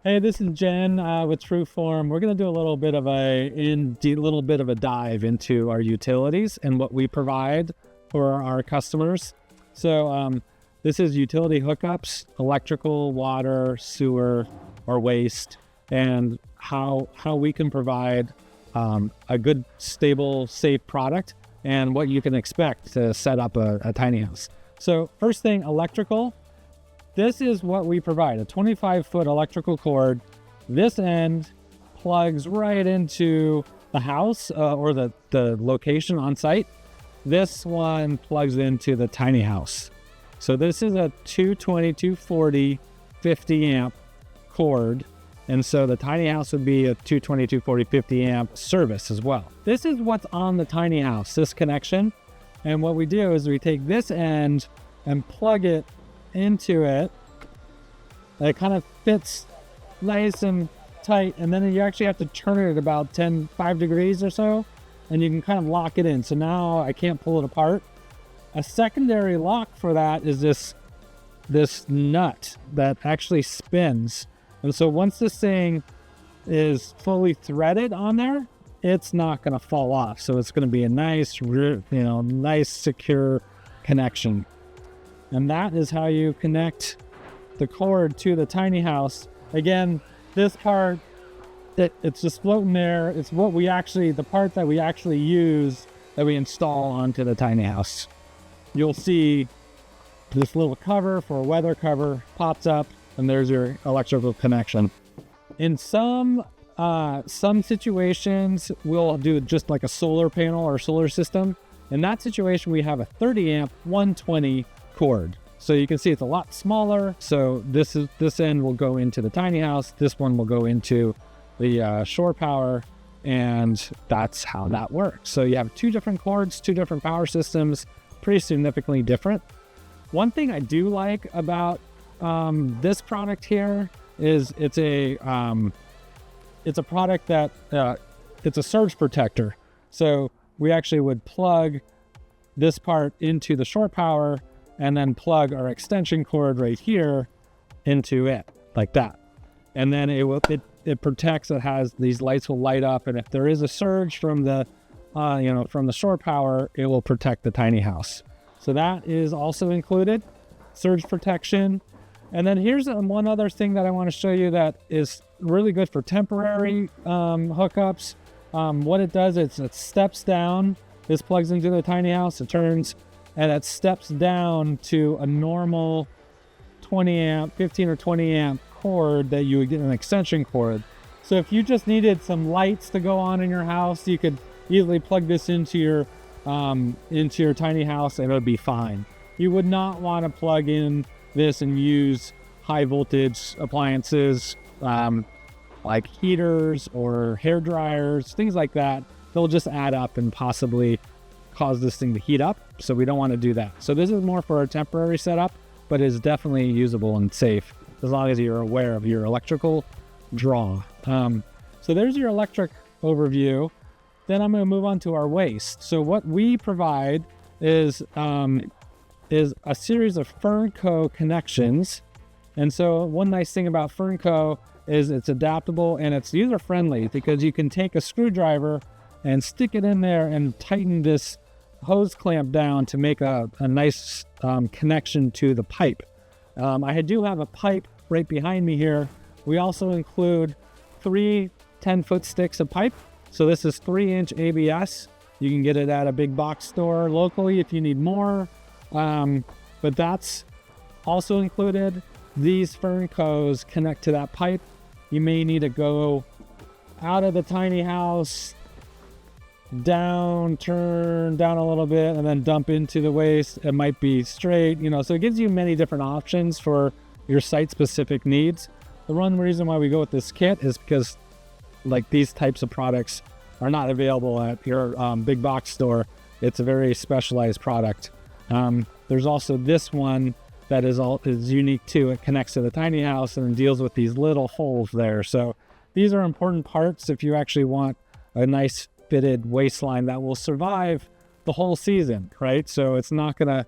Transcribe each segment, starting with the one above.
Hey, this is Jen with Tru Form. We're going to do a little bit of a dive into our utilities and what we provide for our customers. So this is utility hookups, electrical, water, sewer, or waste, and how we can provide a good, stable, safe product and what you can expect to set up a tiny house. So first thing, electrical. This is what we provide, a 25-foot electrical cord. This end plugs right into the house or the location on site. This one plugs into the tiny house. So this is a 220, 240, 50 amp cord. And so the tiny house would be a 220, 240, 50 amp service as well. This is what's on the tiny house, this connection. And what we do is we take this end and plug it into it. It kind of fits nice and tight, and then you actually have to turn it about 5 degrees or so, and you can kind of lock it in. So now I can't pull it apart. A secondary lock for that is this nut that actually spins. And so once this thing is fully threaded on there, it's not going to fall off. So it's going to be a nice, nice secure connection. And that is how you connect the cord to the tiny house. Again, this part, it's just floating there. It's the part that we actually use, that we install onto the tiny house. You'll see this little cover for a weather cover pops up, and there's your electrical connection. In some situations, we'll do just like a solar panel or solar system. In that situation, we have a 30 amp 120 cord. So you can see it's a lot smaller. So this end will go into the tiny house. This one will go into the shore power, and that's how that works. So you have two different cords, two different power systems, pretty significantly different. One thing I do like about this product here is it's a product that it's a surge protector. So we actually would plug this part into the shore power and then plug our extension cord right here into it, like that. And then it protects. It has these lights will light up, and if there is a surge from the shore power, it will protect the tiny house. So that is also included, surge protection. And then here's one other thing that I want to show you that is really good for temporary hookups. What it does is it steps down. This plugs into the tiny house, it turns, and it steps down to a normal 20 amp, 15 or 20 amp cord that you would get an extension cord. So if you just needed some lights to go on in your house, you could easily plug this into your tiny house and it would be fine. You would not want to plug in this and use high voltage appliances like heaters or hair dryers, things like that. They'll just add up and possibly cause this thing to heat up. So we don't want to do that. So this is more for a temporary setup, but is definitely usable and safe as long as you're aware of your electrical draw. So there's your electric overview. Then I'm going to move on to our waste. So what we provide is a series of Fernco connections. And so one nice thing about Fernco is it's adaptable and it's user friendly, because you can take a screwdriver and stick it in there and tighten this hose clamp down to make a nice connection to the pipe. I do have a pipe right behind me here. We also include 3 10-foot sticks of pipe. So this is 3-inch ABS. You can get it at a big box store locally if you need more. But that's also included. These Ferncos connect to that pipe. You may need to go out of the tiny house, turn down a little bit, and then dump into the waste. It might be straight, so it gives you many different options for your site-specific needs. The one reason why we go with this kit is because like these types of products are not available at your big box store. It's a very specialized product. There's also this one that is unique too. It connects to the tiny house and deals with these little holes there. So these are important parts if you actually want a nice fitted waistline that will survive the whole season, right? So it's not going to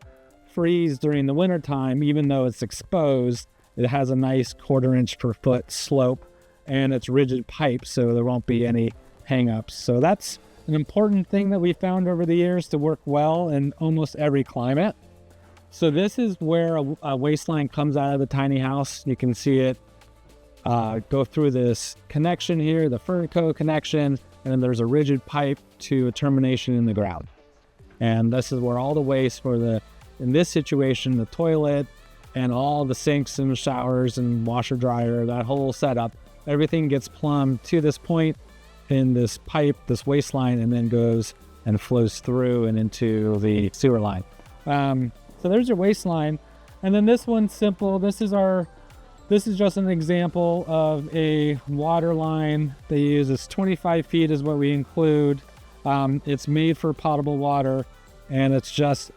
freeze during the winter time, even though it's exposed. It has a nice 1/4 inch per foot slope and it's rigid pipe, so there won't be any hang-ups. So that's an important thing that we found over the years to work well in almost every climate. So this is where a waistline comes out of the tiny house. You can see it go through this connection here, the Furnico connection, and then there's a rigid pipe to a termination in the ground. And this is where all the waste for in this situation, the toilet and all the sinks and showers and washer dryer, that whole setup, everything gets plumbed to this point in this pipe, this waistline, and then goes and flows through and into the sewer line. So there's your waistline. And then this one's simple. This is just an example of a water line they use. It's 25 feet is what we include. It's made for potable water, and it's just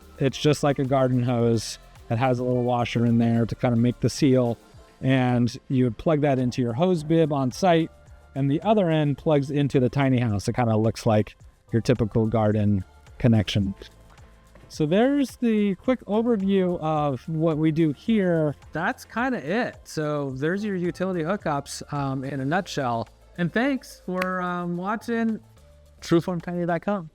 like a garden hose. It has a little washer in there to kind of make the seal, and you would plug that into your hose bib on site, and the other end plugs into the tiny house. It kind of looks like your typical garden connection. So there's the quick overview of what we do here. That's kind of it. So there's your utility hookups in a nutshell. And thanks for watching TruFormTiny.com.